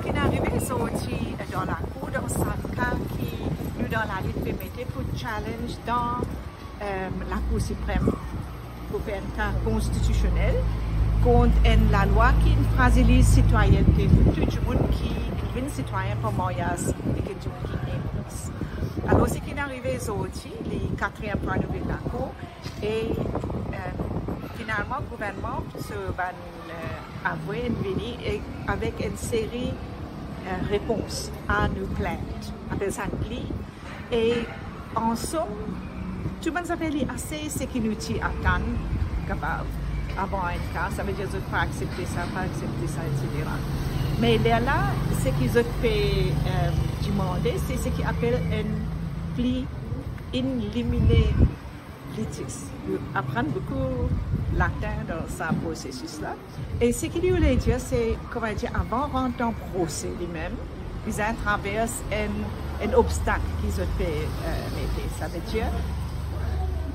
qui est arrivé sorti dans la Cour dans ce cas qui nous dans la lutte permettait pour challenge dans la Cour suprême pour faire un cas constitutionnel contre la loi qui fragilise la citoyenneté pour tout le monde qui est citoyen pour mariage et que tout le monde qui est. Alors, ce qui est arrivé sorti, les quatrième point de vue de la Cour, et finalement, le gouvernement se avoué avec une série de réponses à nos plaintes, à des applis. Et en somme, tout le monde s'appelle assez ce qui nous attend capable avant un cas. Ça veut dire qu'ils ne pas accepter ça, etc. Mais là, ce qu'ils ont fait demander, c'est ce qu'ils appellent un pli illimité litis. Ils apprennent beaucoup latin dans ce processus-là. Et ce qu'ils voulaient dire, c'est, comment dire, avant de rentrer en procès lui-même, ils traversent un obstacle qu'ils ont fait mettre. Ça veut dire,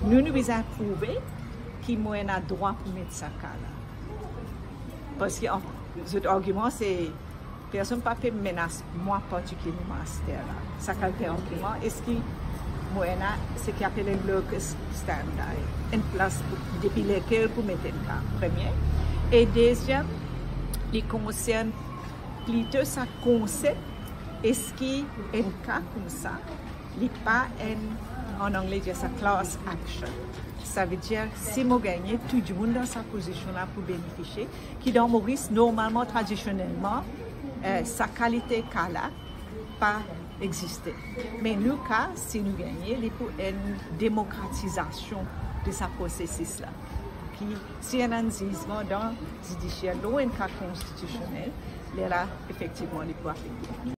nous avons prouvé qu'ils ont un droit pour mettre ça là. Parce que cet argument, c'est personne ne peut pas menacer moi particulièrement à ce là. Ça quel argument est-ce que moi ce qu'on appelle un locus standi, une place depuis laquelle pour mettre un cas premier. Et deuxième, il concerne plutôt ce concept est-ce qu'un cas comme ça n'est pas en anglais dire ça class action. Ça veut dire si moi gagne tout le monde dans sa position là pour bénéficier qui dans Maurice normalement traditionnellement sa qualité cas là pas exister. Mais nous cas si nous gagnons il faut une démocratisation de ce processus là qui si un enzyme dans judiciaire ou un cas constitutionnel là effectivement il faut affecter.